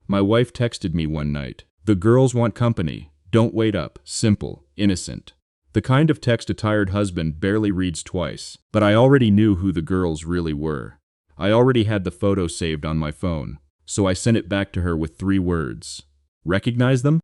My wife texted me one night. The girls want company. Don't wait up. Simple, innocent. The kind of text a tired husband barely reads twice. But I already knew who the girls really were. I already had the photo saved on my phone, so I sent it back to her with 3 words. Recognize them?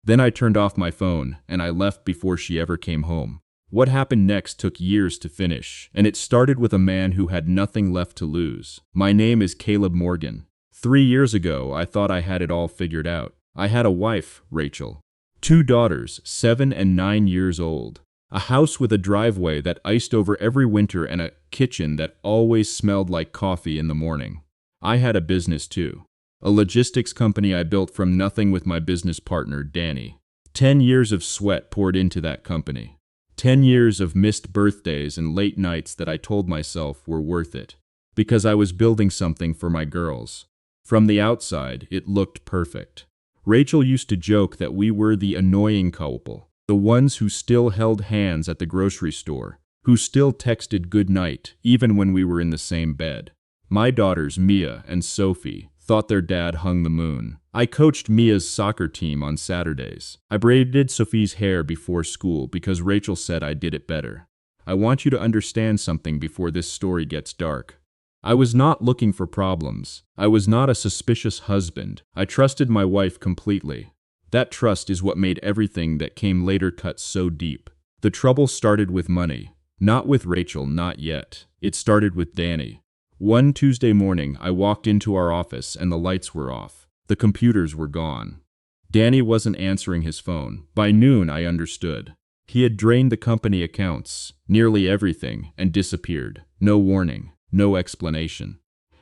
Then I turned off my phone, and I left before she ever came home. What happened next took years to finish, and it started with a man who had nothing left to lose. My name is Caleb Morgan. 3 years ago, I thought I had it all figured out. I had a wife, Rachel. 2 daughters, 7 and 9 years old. A house with a driveway that iced over every winter and a kitchen that always smelled like coffee in the morning. I had a business too. A logistics company I built from nothing with my business partner, Danny. 10 years of sweat poured into that company. 10 years of missed birthdays and late nights that I told myself were worth it. Because I was building something for my girls. From the outside, it looked perfect. Rachel used to joke that we were the annoying couple. The ones who still held hands at the grocery store, who still texted good night even when we were in the same bed. My daughters, Mia and Sophie, thought their dad hung the moon. I coached Mia's soccer team on Saturdays. I braided Sophie's hair before school because Rachel said I did it better. I want you to understand something before this story gets dark. I was not looking for problems. I was not a suspicious husband. I trusted my wife completely. That trust is what made everything that came later cut so deep. The trouble started with money. Not with Rachel, not yet. It started with Danny. One Tuesday morning, I walked into our office and the lights were off. The computers were gone. Danny wasn't answering his phone. By noon, I understood. He had drained the company accounts, nearly everything, and disappeared. No warning, no explanation.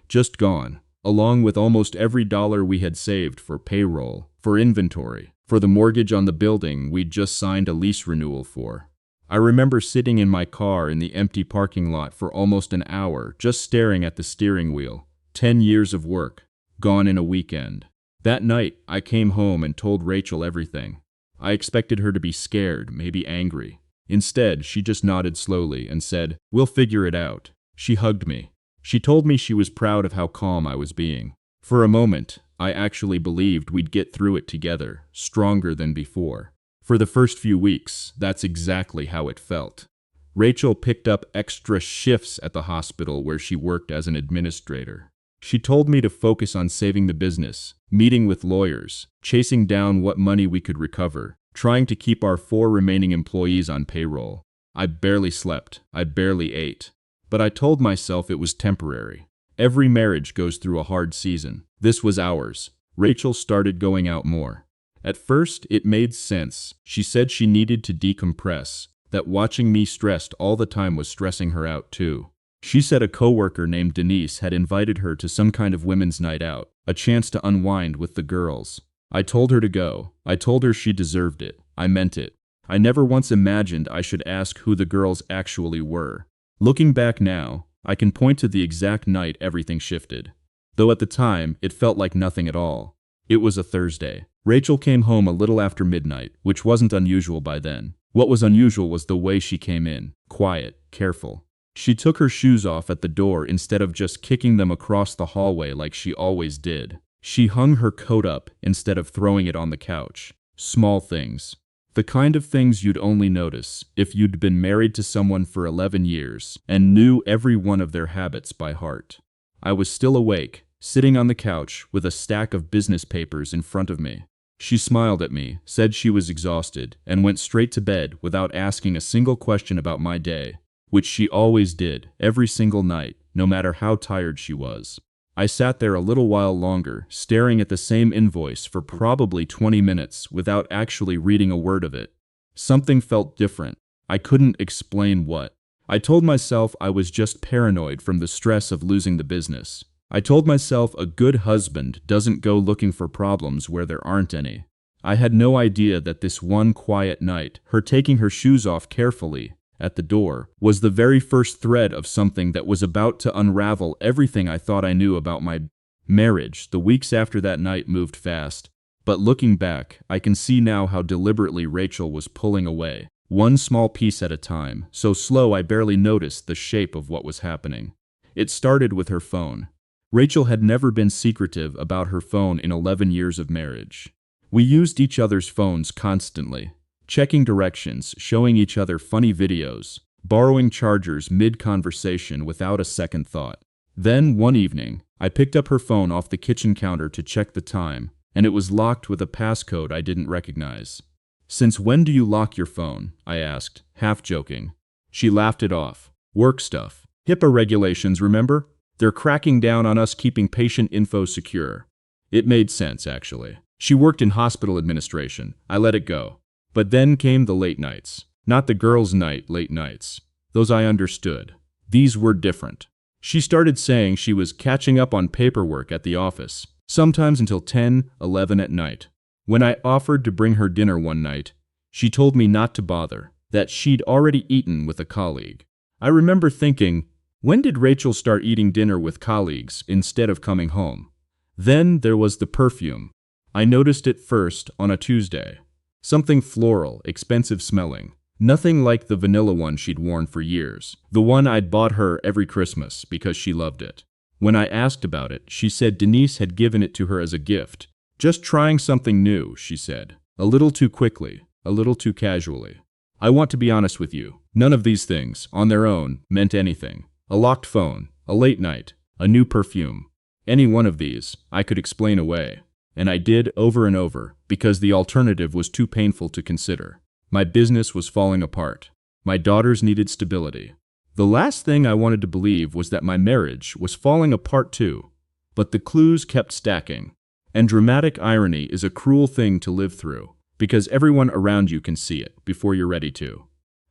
Just gone, along with almost every dollar we had saved for payroll, for inventory, for the mortgage on the building we'd just signed a lease renewal for. I remember sitting in my car in the empty parking lot for almost an hour, just staring at the steering wheel. 10 years of work, gone in a weekend. That night, I came home and told Rachel everything. I expected her to be scared, maybe angry. Instead, she just nodded slowly and said, "We'll figure it out." She hugged me. She told me she was proud of how calm I was being. For a moment, I actually believed we'd get through it together, stronger than before. For the first few weeks, that's exactly how it felt. Rachel picked up extra shifts at the hospital where she worked as an administrator. She told me to focus on saving the business, meeting with lawyers, chasing down what money we could recover, trying to keep our 4 remaining employees on payroll. I barely slept. I barely ate. But I told myself it was temporary. Every marriage goes through a hard season. This was ours. Rachel started going out more. At first, it made sense. She said she needed to decompress, that watching me stressed all the time was stressing her out too. She said a coworker named Denise had invited her to some kind of women's night out, a chance to unwind with the girls. I told her to go. I told her she deserved it. I meant it. I never once imagined I should ask who the girls actually were. Looking back now, I can point to the exact night everything shifted. Though at the time, it felt like nothing at all. It was a Thursday. Rachel came home a little after midnight, which wasn't unusual by then. What was unusual was the way she came in. Quiet, careful. She took her shoes off at the door instead of just kicking them across the hallway like she always did. She hung her coat up instead of throwing it on the couch. Small things. The kind of things you'd only notice if you'd been married to someone for 11 years and knew every one of their habits by heart. I was still awake, sitting on the couch with a stack of business papers in front of me. She smiled at me, said she was exhausted, and went straight to bed without asking a single question about my day, which she always did, every single night, no matter how tired she was. I sat there a little while longer, staring at the same invoice for probably 20 minutes without actually reading a word of it. Something felt different. I couldn't explain what. I told myself I was just paranoid from the stress of losing the business. I told myself a good husband doesn't go looking for problems where there aren't any. I had no idea that this one quiet night, her taking her shoes off carefully at the door, was the very first thread of something that was about to unravel everything I thought I knew about my marriage. The weeks after that night moved fast, but looking back, I can see now how deliberately Rachel was pulling away, one small piece at a time, so slow I barely noticed the shape of what was happening. It started with her phone. Rachel had never been secretive about her phone in 11 years of marriage. We used each other's phones constantly, checking directions, showing each other funny videos, borrowing chargers mid-conversation without a second thought. Then, one evening, I picked up her phone off the kitchen counter to check the time, and it was locked with a passcode I didn't recognize. "Since when do you lock your phone?" I asked, half joking. She laughed it off. "Work stuff. HIPAA regulations, remember? They're cracking down on us keeping patient info secure." It made sense, actually. She worked in hospital administration. I let it go. But then came the late nights. Not the girls' night late nights. Those I understood. These were different. She started saying she was catching up on paperwork at the office, sometimes until 10, 11 at night. When I offered to bring her dinner one night, she told me not to bother, that she'd already eaten with a colleague. I remember thinking, when did Rachel start eating dinner with colleagues instead of coming home? Then there was the perfume. I noticed it first on a Tuesday. Something floral, expensive smelling. Nothing like the vanilla one she'd worn for years. The one I'd bought her every Christmas because she loved it. When I asked about it, she said Denise had given it to her as a gift. "Just trying something new," she said. A little too quickly, a little too casually. I want to be honest with you. None of these things, on their own, meant anything. A locked phone, a late night, a new perfume. Any one of these, I could explain away. And I did over and over, because the alternative was too painful to consider. My business was falling apart. My daughters needed stability. The last thing I wanted to believe was that my marriage was falling apart too. But the clues kept stacking. And dramatic irony is a cruel thing to live through, because everyone around you can see it before you're ready to.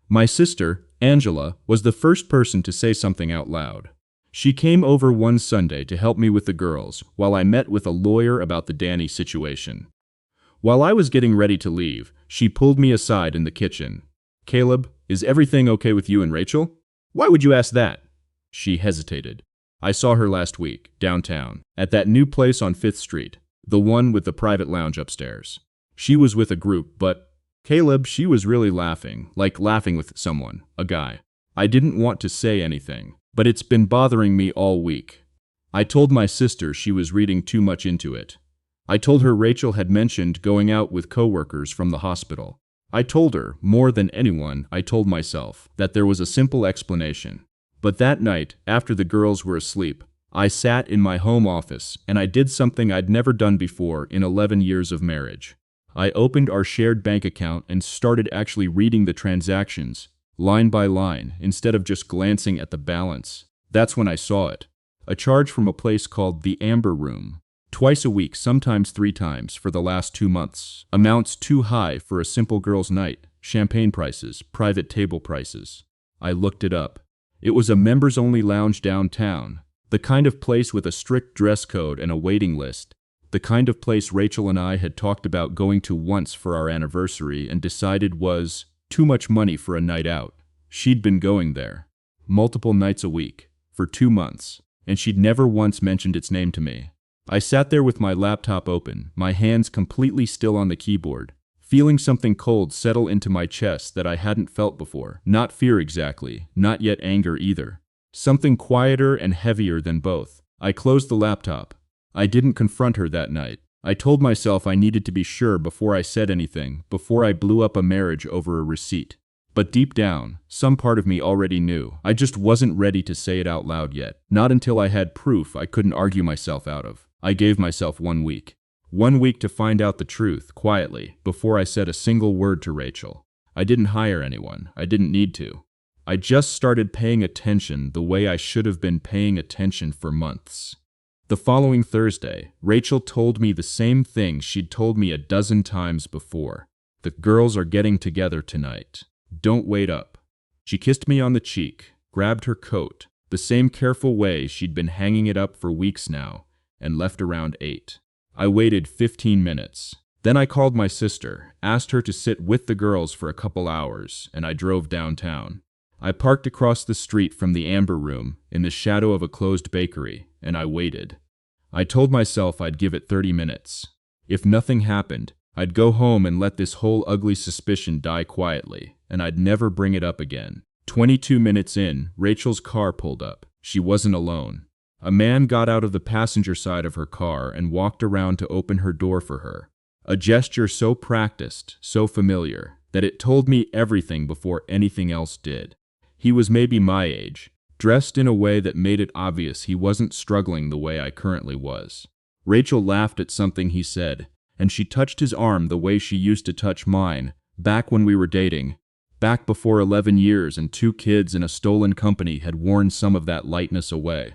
My sister, Angela, was the first person to say something out loud. She came over one Sunday to help me with the girls while I met with a lawyer about the Danny situation. While I was getting ready to leave, she pulled me aside in the kitchen. "Caleb, is everything okay with you and Rachel?" "Why would you ask that?" She hesitated. "I saw her last week, downtown, at that new place on 5th Street, the one with the private lounge upstairs. She was with a group, but, Caleb, she was really laughing, like laughing with someone, a guy. I didn't want to say anything, but it's been bothering me all week. I told my sister she was reading too much into it. I told her Rachel had mentioned going out with coworkers from the hospital. I told her, more than anyone, I told myself, that there was a simple explanation. But that night, after the girls were asleep, I sat in my home office and I did something I'd never done before in 11 years of marriage. I opened our shared bank account and started actually reading the transactions, line by line, instead of just glancing at the balance. That's when I saw it. A charge from a place called the Amber Room. Twice a week, sometimes 3 times, for the last 2 months. Amounts too high for a simple girls' night. Champagne prices, private table prices. I looked it up. It was a members-only lounge downtown. The kind of place with a strict dress code and a waiting list. The kind of place Rachel and I had talked about going to once for our anniversary and decided was too much money for a night out. She'd been going there, multiple nights a week, for 2 months, and she'd never once mentioned its name to me. I sat there with my laptop open, my hands completely still on the keyboard, feeling something cold settle into my chest that I hadn't felt before. Not fear exactly, not yet anger either. Something quieter and heavier than both. I closed the laptop. I didn't confront her that night. I told myself I needed to be sure before I said anything, before I blew up a marriage over a receipt. But deep down, some part of me already knew. I just wasn't ready to say it out loud yet. Not until I had proof I couldn't argue myself out of. I gave myself 1 week. 1 week to find out the truth, quietly, before I said a single word to Rachel. I didn't hire anyone. I didn't need to. I just started paying attention the way I should have been paying attention for months. The following Thursday, Rachel told me the same thing she'd told me a dozen times before. The girls are getting together tonight. Don't wait up. She kissed me on the cheek, grabbed her coat, the same careful way she'd been hanging it up for weeks now, and left around 8. I waited 15 minutes. Then I called my sister, asked her to sit with the girls for a couple hours, and I drove downtown. I parked across the street from the Amber Room, in the shadow of a closed bakery, and I waited. I told myself I'd give it 30 minutes. If nothing happened, I'd go home and let this whole ugly suspicion die quietly, and I'd never bring it up again. 22 minutes in, Rachel's car pulled up. She wasn't alone. A man got out of the passenger side of her car and walked around to open her door for her. A gesture so practiced, so familiar, that it told me everything before anything else did. He was maybe my age, dressed in a way that made it obvious he wasn't struggling the way I currently was. Rachel laughed at something he said, and she touched his arm the way she used to touch mine, back when we were dating, back before 11 years and 2 kids and a stolen company had worn some of that lightness away.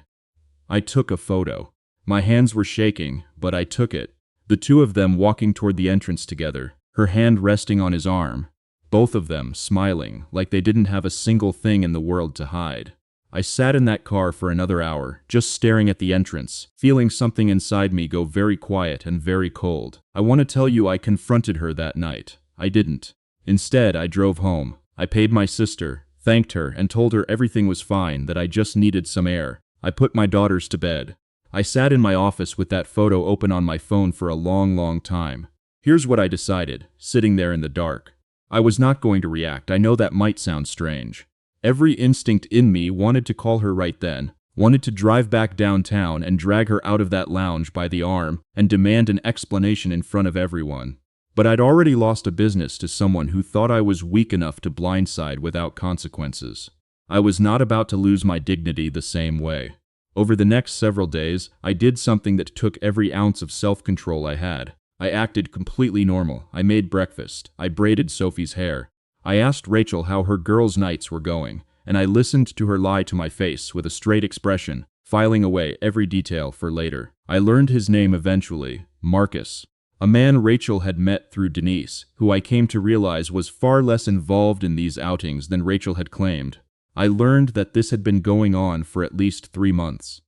I took a photo. My hands were shaking, but I took it. The two of them walking toward the entrance together, her hand resting on his arm, both of them smiling like they didn't have a single thing in the world to hide. I sat in that car for another hour, just staring at the entrance, feeling something inside me go very quiet and very cold. I want to tell you I confronted her that night. I didn't. Instead, I drove home. I paid my sister, thanked her, and told her everything was fine, that I just needed some air. I put my daughters to bed. I sat in my office with that photo open on my phone for a long, long time. Here's what I decided, sitting there in the dark. I was not going to react. I know that might sound strange. Every instinct in me wanted to call her right then, wanted to drive back downtown and drag her out of that lounge by the arm and demand an explanation in front of everyone. But I'd already lost a business to someone who thought I was weak enough to blindside without consequences. I was not about to lose my dignity the same way. Over the next several days, I did something that took every ounce of self-control I had. I acted completely normal. I made breakfast. I braided Sophie's hair. I asked Rachel how her girls' nights were going, and I listened to her lie to my face with a straight expression, filing away every detail for later. I learned his name eventually, Marcus. A man Rachel had met through Denise, who I came to realize was far less involved in these outings than Rachel had claimed. I learned that this had been going on for at least 3 months.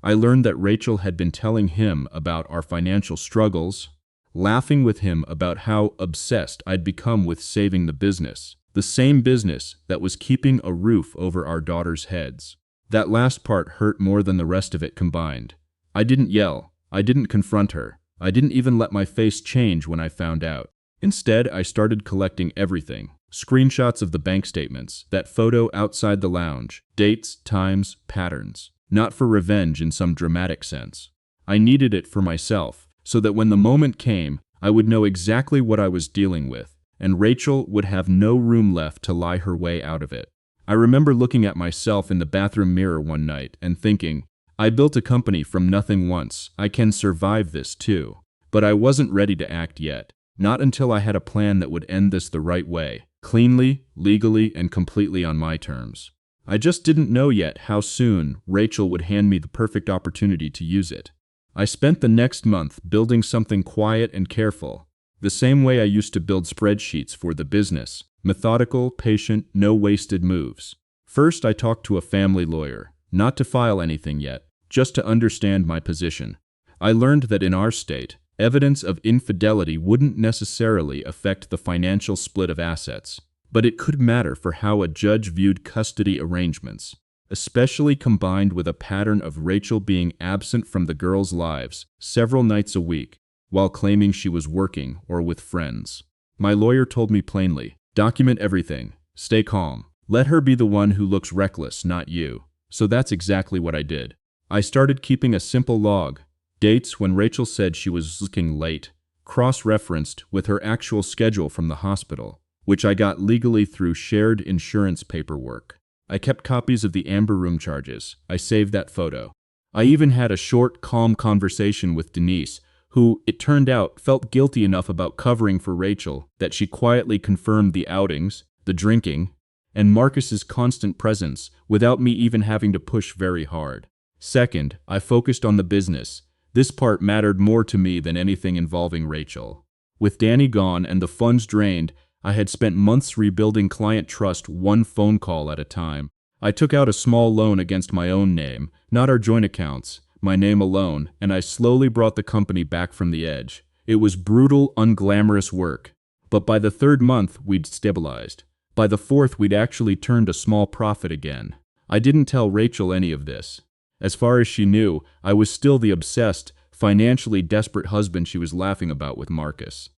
I learned that Rachel had been telling him about our financial struggles, laughing with him about how obsessed I'd become with saving the business, the same business that was keeping a roof over our daughters' heads. That last part hurt more than the rest of it combined. I didn't yell. I didn't confront her. I didn't even let my face change when I found out. Instead, I started collecting everything. Screenshots of the bank statements, that photo outside the lounge, dates, times, patterns. Not for revenge in some dramatic sense. I needed it for myself, so that when the moment came, I would know exactly what I was dealing with, and Rachel would have no room left to lie her way out of it. I remember looking at myself in the bathroom mirror one night and thinking, I built a company from nothing once, I can survive this too. But I wasn't ready to act yet, not until I had a plan that would end this the right way, cleanly, legally, and completely on my terms. I just didn't know yet how soon Rachel would hand me the perfect opportunity to use it. I spent the next month building something quiet and careful, the same way I used to build spreadsheets for the business, methodical, patient, no wasted moves. First, I talked to a family lawyer, not to file anything yet, just to understand my position. I learned that in our state, evidence of infidelity wouldn't necessarily affect the financial split of assets, but it could matter for how a judge viewed custody arrangements, especially combined with a pattern of Rachel being absent from the girls' lives several nights a week while claiming she was working or with friends. My lawyer told me plainly, document everything, stay calm, let her be the one who looks reckless, not you. So that's exactly what I did. I started keeping a simple log, dates when Rachel said she was looking late, cross-referenced with her actual schedule from the hospital, which I got legally through shared insurance paperwork. I kept copies of the Amber Room charges. I saved that photo. I even had a short, calm conversation with Denise, who, it turned out, felt guilty enough about covering for Rachel that she quietly confirmed the outings, the drinking, and Marcus's constant presence without me even having to push very hard. Second, I focused on the business. This part mattered more to me than anything involving Rachel. With Danny gone and the funds drained, I had spent months rebuilding client trust one phone call at a time. I took out a small loan against my own name, not our joint accounts, my name alone, and I slowly brought the company back from the edge. It was brutal, unglamorous work. But by the 3rd month, we'd stabilized. By the 4th, we'd actually turned a small profit again. I didn't tell Rachel any of this. As far as she knew, I was still the obsessed, financially desperate husband she was laughing about with Marcus.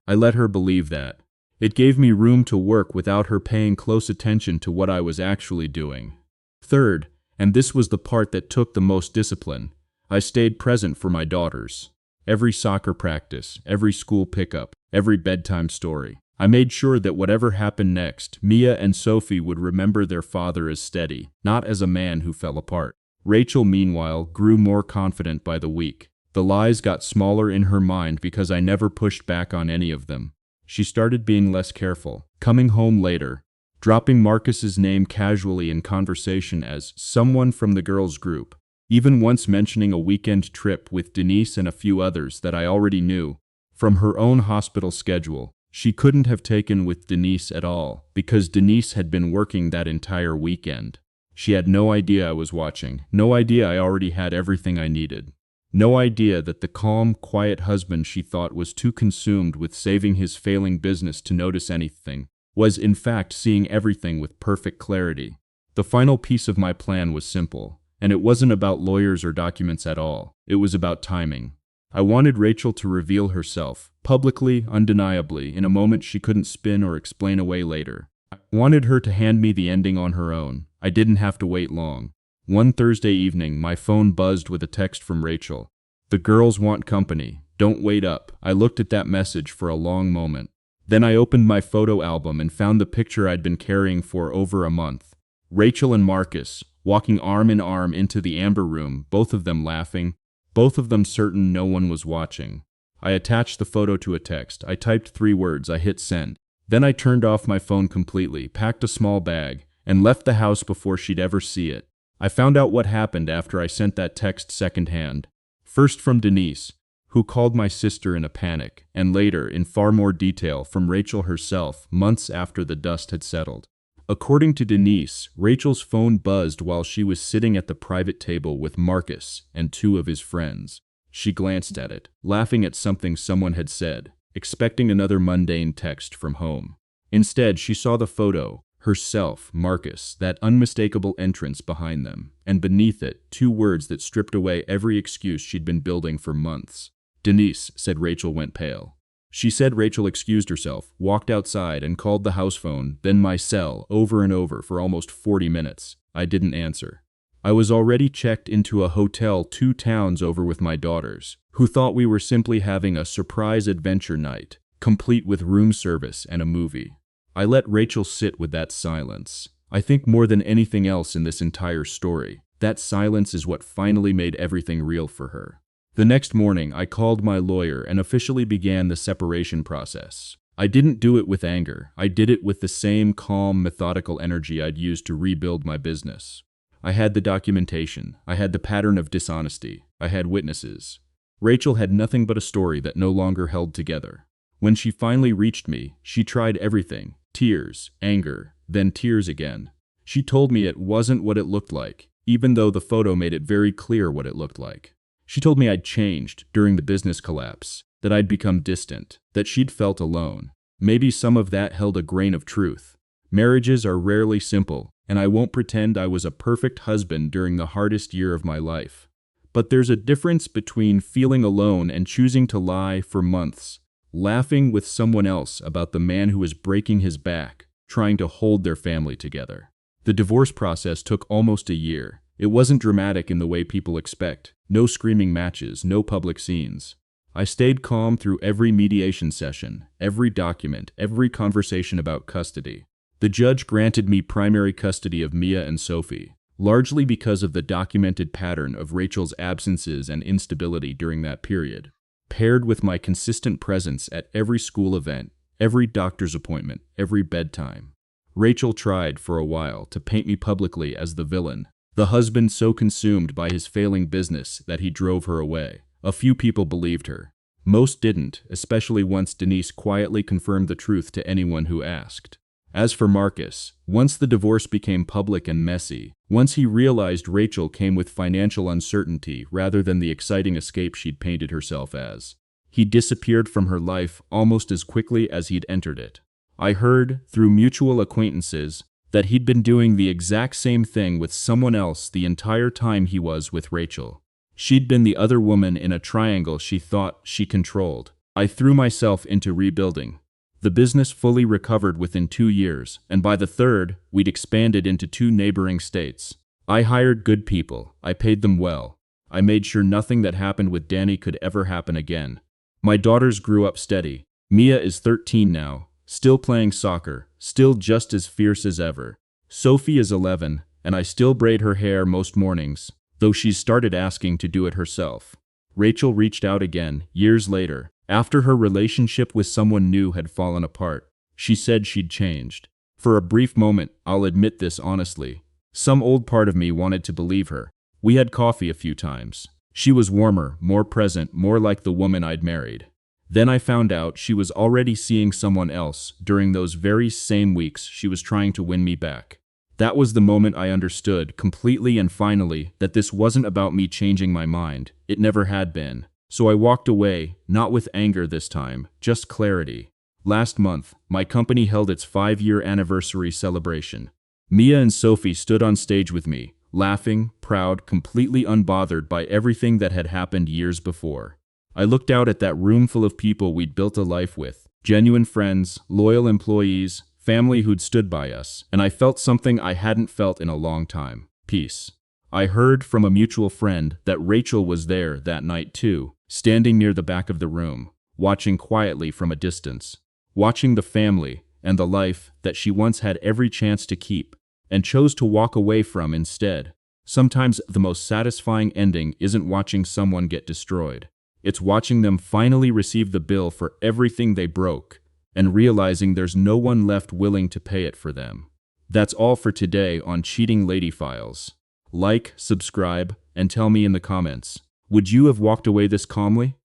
I let her believe that. It gave me room to work without her paying close attention to what I was actually doing. Third, And this was the part that took the most discipline. I stayed present for my daughters. Every soccer practice, every school pickup, every bedtime story. I made sure that whatever happened next, Mia and Sophie would remember their father as steady, not as a man who fell apart. Rachel, meanwhile, grew more confident by the week. The lies got smaller in her mind because I never pushed back on any of them. She started being less careful, coming home later, dropping Marcus's name casually in conversation as someone from the girls' group, even once mentioning a weekend trip with Denise and a few others that I already knew from her own hospital schedule. She couldn't have taken with Denise at all, because Denise had been working that entire weekend. She had no idea I was watching, no idea I already had everything I needed. No idea that the calm, quiet husband she thought was too consumed with saving his failing business to notice anything, was in fact seeing everything with perfect clarity. The final piece of my plan was simple, and it wasn't about lawyers or documents at all. It was about timing. I wanted Rachel to reveal herself, publicly, undeniably, in a moment she couldn't spin or explain away later. I wanted her to hand me the ending on her own. I didn't have to wait long. One Thursday evening, my phone buzzed with a text from Rachel. "The girls want company. Don't wait up." I looked at that message for a long moment. Then I opened my photo album and found the picture I'd been carrying for over a month. Rachel and Marcus, walking arm in arm into the amber room, both of them laughing, both of them certain no one was watching. I attached the photo to a text. I typed 3 words. I hit send. Then I turned off my phone completely, packed a small bag, and left the house before she'd ever see it. I found out what happened after I sent that text secondhand. First from Denise, who called my sister in a panic, and later, in far more detail, from Rachel herself, months after the dust had settled. According to Denise, Rachel's phone buzzed while she was sitting at the private table with Marcus and 2 of his friends. She glanced at it, laughing at something someone had said, expecting another mundane text from home. Instead, she saw the photo, herself, Marcus, that unmistakable entrance behind them, and beneath it, 2 words that stripped away every excuse she'd been building for months. "Denise," said Rachel, went pale. She said Rachel excused herself, walked outside, and called the house phone, then my cell, over and over for almost 40 minutes. I didn't answer. I was already checked into a hotel 2 towns over with my daughters, who thought we were simply having a surprise adventure night, complete with room service and a movie. I let Rachel sit with that silence. I think more than anything else in this entire story, that silence is what finally made everything real for her. The next morning, I called my lawyer and officially began the separation process. I didn't do it with anger. I did it with the same calm, methodical energy I'd used to rebuild my business. I had the documentation. I had the pattern of dishonesty. I had witnesses. Rachel had nothing but a story that no longer held together. When she finally reached me, she tried everything. Tears, anger, then tears again. She told me it wasn't what it looked like, even though the photo made it very clear what it looked like. She told me I'd changed during the business collapse, that I'd become distant, that she'd felt alone. Maybe some of that held a grain of truth. Marriages are rarely simple, and I won't pretend I was a perfect husband during the hardest year of my life. But there's a difference between feeling alone and choosing to lie for months, laughing with someone else about the man who was breaking his back, trying to hold their family together. The divorce process took almost a year. It wasn't dramatic in the way people expect. No screaming matches, no public scenes. I stayed calm through every mediation session, every document, every conversation about custody. The judge granted me primary custody of Mia and Sophie, largely because of the documented pattern of Rachel's absences and instability during that period, paired with my consistent presence at every school event, every doctor's appointment, every bedtime. Rachel tried, for a while, to paint me publicly as the villain, the husband so consumed by his failing business that he drove her away. A few people believed her. Most didn't, especially once Denise quietly confirmed the truth to anyone who asked. As for Marcus, once the divorce became public and messy, once he realized Rachel came with financial uncertainty rather than the exciting escape she'd painted herself as, he disappeared from her life almost as quickly as he'd entered it. I heard, through mutual acquaintances, that he'd been doing the exact same thing with someone else the entire time he was with Rachel. She'd been the other woman in a triangle she thought she controlled. I threw myself into rebuilding. The business fully recovered within 2 years, and by the third, we'd expanded into 2 neighboring states. I hired good people. I paid them well. I made sure nothing that happened with Danny could ever happen again. My daughters grew up steady. Mia is 13 now, still playing soccer, still just as fierce as ever. Sophie is 11, and I still braid her hair most mornings, though she's started asking to do it herself. Rachel reached out again, years later, after her relationship with someone new had fallen apart. She said she'd changed. For a brief moment, I'll admit this honestly. Some old part of me wanted to believe her. We had coffee a few times. She was warmer, more present, more like the woman I'd married. Then I found out she was already seeing someone else. During those very same weeks, she was trying to win me back. That was the moment I understood, completely and finally, that this wasn't about me changing my mind. It never had been. So I walked away, not with anger this time, just clarity. Last month, my company held its 5-year anniversary celebration. Mia and Sophie stood on stage with me, laughing, proud, completely unbothered by everything that had happened years before. I looked out at that room full of people we'd built a life with, genuine friends, loyal employees, family who'd stood by us, and I felt something I hadn't felt in a long time: peace. I heard from a mutual friend that Rachel was there that night too, standing near the back of the room, watching quietly from a distance, watching the family and the life that she once had every chance to keep, and chose to walk away from instead. Sometimes the most satisfying ending isn't watching someone get destroyed. It's watching them finally receive the bill for everything they broke, and realizing there's no one left willing to pay it for them. That's all for today on Cheating Lady Files. Like, subscribe, and tell me in the comments, would you have walked away this calmly?